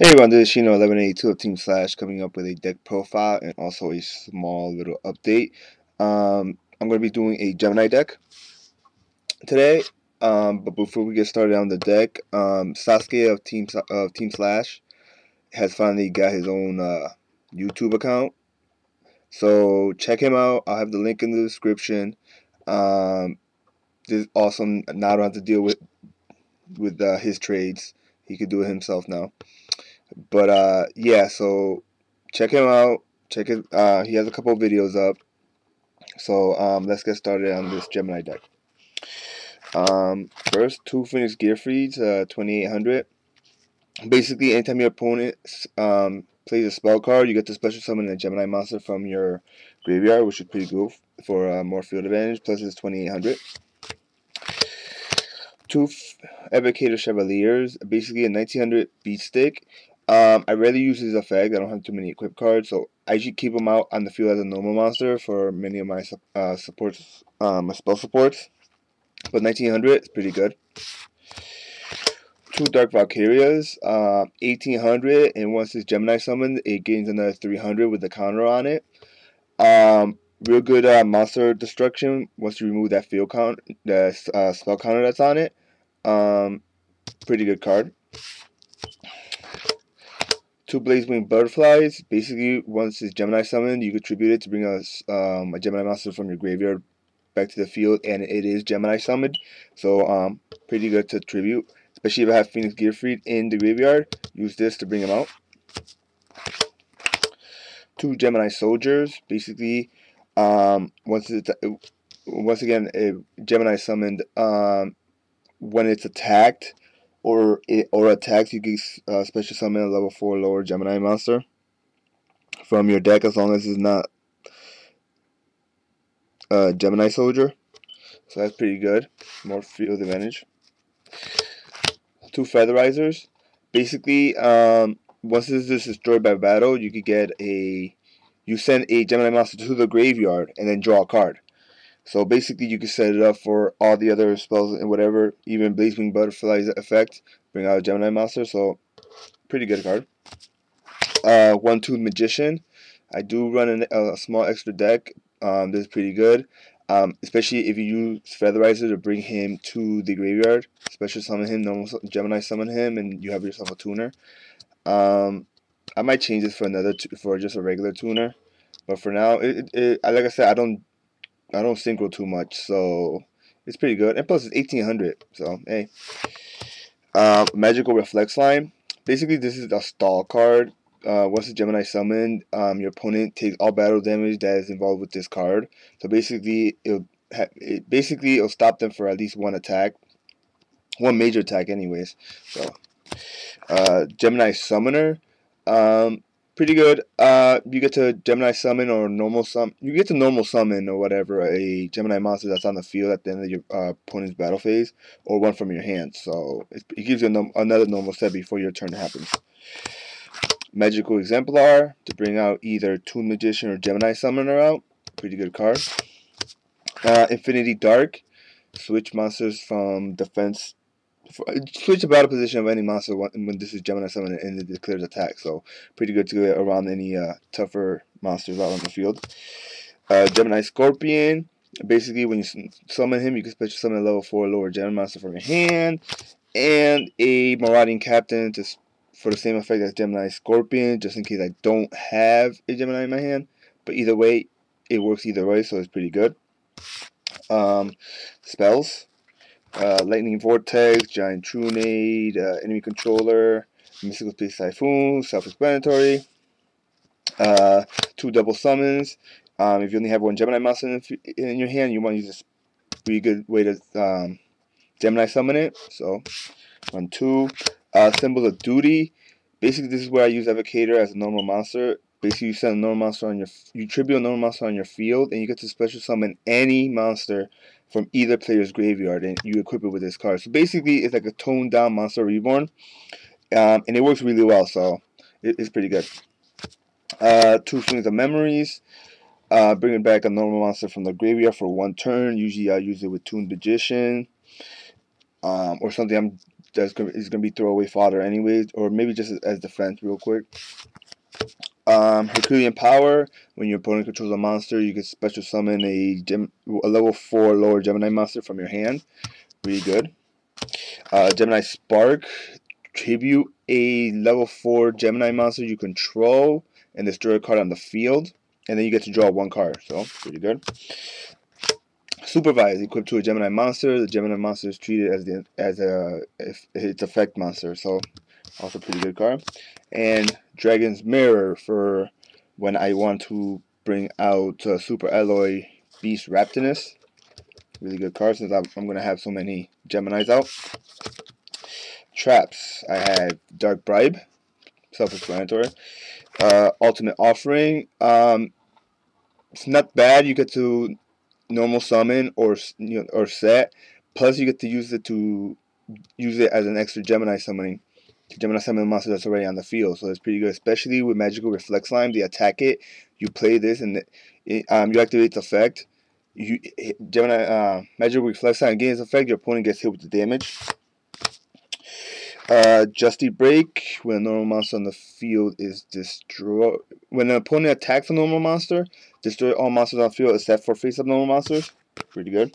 Hey everyone, this is Shino1182 of Team Slash coming up with a deck profile and also a small little update. I'm going to be doing a Gemini deck today, but before we get started on the deck, Sasuke of Team Slash has finally got his own YouTube account, so check him out. I'll have the link in the description. This is awesome. Now I don't have to deal with his trades. He could do it himself now. But yeah, so check him out. Check it. He has a couple of videos up. So let's get started on this Gemini deck. First, two Phoenix Gear Freeds, 2800. Basically, anytime your opponent plays a spell card, you get to special summon a Gemini monster from your graveyard, which is pretty good for more field advantage. Plus, it's 2800. Two Evocator Chevaliers, basically a 1900 beat stick. I rarely use his effect. I don't have too many equipped cards, so I usually keep him out on the field as a normal monster for many of my supports, my spell supports. But 1900 is pretty good. Two Dark Valkyrias, 1800, and once it's Gemini summoned, it gains another 300 with the counter on it. Real good monster destruction once you remove that field count, the spell counter that's on it. Pretty good card. Two Blazewing Butterflies. Basically, once it's Gemini summoned, you contribute it to bring a Gemini monster from your graveyard back to the field, and it is Gemini summoned, so pretty good to tribute. Especially if I have Phoenix Gear Freed in the graveyard, use this to bring them out. Two Gemini Soldiers. Basically, once again a Gemini summoned, when it's attacked or attacks, you can special summon a level 4 lower Gemini monster from your deck, as long as it's not a Gemini Soldier. So that's pretty good. More field advantage. Two Featherizers. Basically, once this is destroyed by battle, you could get you send a Gemini monster to the graveyard and then draw a card. So basically, you can set it up for all the other spells and whatever, even Blazewing Butterflies effect, bring out a Gemini monster. So pretty good card. One-Tooth Magician. I do run a small extra deck. This is pretty good. Especially if you use Featherizer to bring him to the graveyard, special summon him, normal Gemini summon him, and you have yourself a tuner. I might change this for just a regular tuner, but for now, like I said, I don't synchro too much, so it's pretty good. And plus, it's 1800, so hey. Magical Reflex Line. Basically, this is a stall card. Once the Gemini summoned, your opponent takes all battle damage that is involved with this card. So basically, it'll stop them for at least one attack, one major attack, anyways. So, Gemini Summoner, pretty good. You get to Gemini summon or normal summon. You get to normal summon or whatever a Gemini monster that's on the field at the end of your opponent's battle phase, or one from your hand. So it gives you another normal set before your turn happens. Magical Exemplar to bring out either Toon Magician or Gemini Summoner out. Pretty good card. Infinity Dark. Switch monsters from defense. Switch the battle position of any monster when this is Gemini Summoner and it declares attack. So pretty good to get around any tougher monsters out on the field. Gemini Scorpion. Basically, when you summon him, you can special summon a level 4 lower Gemini monster from your hand. And a Marauding Captain for the same effect as Gemini Scorpion, just in case I don't have a Gemini in my hand. But either way, it works either way, so it's pretty good. Spells. Lightning Vortex, Giant Trunade, Enemy Controller, Mystical Space Typhoon, self-explanatory. Two double summons. If you only have one Gemini monster in your hand, you want to use this pretty good way to Gemini summon it. So, 1, 2. Symbols of Duty. Basically, this is where I use Evocator as a normal monster. Basically, you send a normal monster you tribute a normal monster on your field, and you get to special summon any monster from either player's graveyard, and you equip it with this card. So basically, it's like a toned down Monster Reborn, and it works really well. So it's pretty good. Two Swings of Memories. Bringing back a normal monster from the graveyard for one turn. Usually, I use it with Toon Magician, or something I'm is gonna be throwaway fodder anyways, or maybe just as defense real quick. Herculean Power. When your opponent controls a monster, you can special summon a level 4 lower Gemini monster from your hand. Really good. Gemini Spark. Tribute a level 4 Gemini monster you control and destroy a card on the field, and then you get to draw 1 card. So pretty good. Supervise. Equipped to a Gemini monster. The Gemini monster is treated as its effect monster. So also pretty good card. And Dragon's Mirror for when I want to bring out Super Alloy Beast Raptinus. Really good card since I'm going to have so many Geminis out. Traps. I have Dark Bribe. Self-explanatory. Ultimate Offering. It's not bad. You get to normal summon or set. Plus you get to use it as an extra Gemini summoning. Gemini summon monster that's already on the field, so it's pretty good, especially with Magical Reflex Slime. They attack it, you play this, and you activate its effect. Gemini Magical Reflex Slime gains effect. Your opponent gets hit with the damage. Justy Break. When a normal monster on the field is destroyed, when an opponent attacks a normal monster, destroy all monsters on the field except for face-up normal monsters. Pretty good.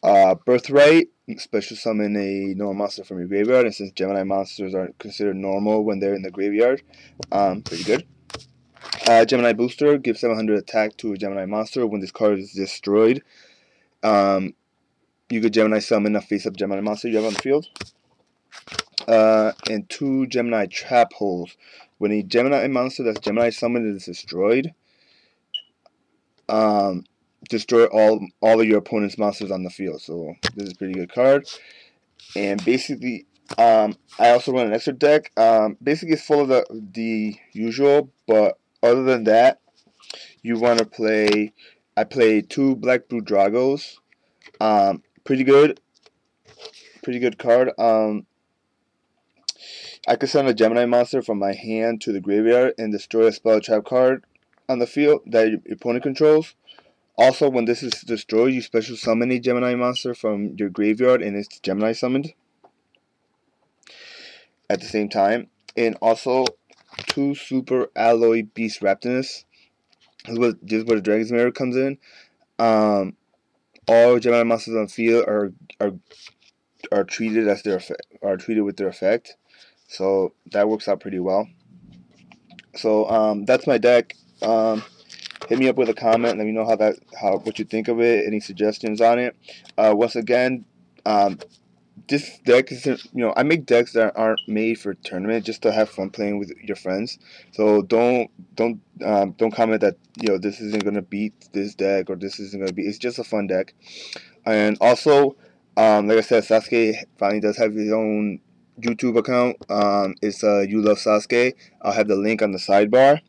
Birthright. Special summon a normal monster from your graveyard, and since Gemini monsters are considered normal when they're in the graveyard, pretty good. Gemini Booster. Give 700 attack to a Gemini monster. When this card is destroyed, you could Gemini summon a face-up Gemini monster you have on the field. And 2 Gemini Trap Holes. When a Gemini monster that's Gemini summoned is destroyed, destroy all of your opponent's monsters on the field. So this is a pretty good card. And basically, I also run an extra deck. Basically, it's full of the usual, but other than that, you want to play. I play 2 Black Blue Dragos. Pretty good card. I could send a Gemini monster from my hand to the graveyard and destroy a spell trap card on the field that your opponent controls. Also, when this is destroyed, you special summon a Gemini monster from your graveyard and it's Gemini summoned at the same time. And also, 2 Super Alloy Beast Raptinus. This is where the Dragon's Mirror comes in. All Gemini monsters on the field are treated as with their effect. So that works out pretty well. So that's my deck. Hit me up with a comment. Let me know what you think of it. Any suggestions on it. Once again, this deck is, I make decks that aren't made for tournament, just to have fun playing with your friends. So don't comment that this isn't gonna beat this deck or this isn't gonna be. It's just a fun deck. And also, like I said, Sasuke finally does have his own YouTube account. It's ULuvSasuke. I'll have the link on the sidebar.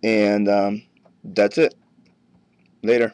And that's it. Later.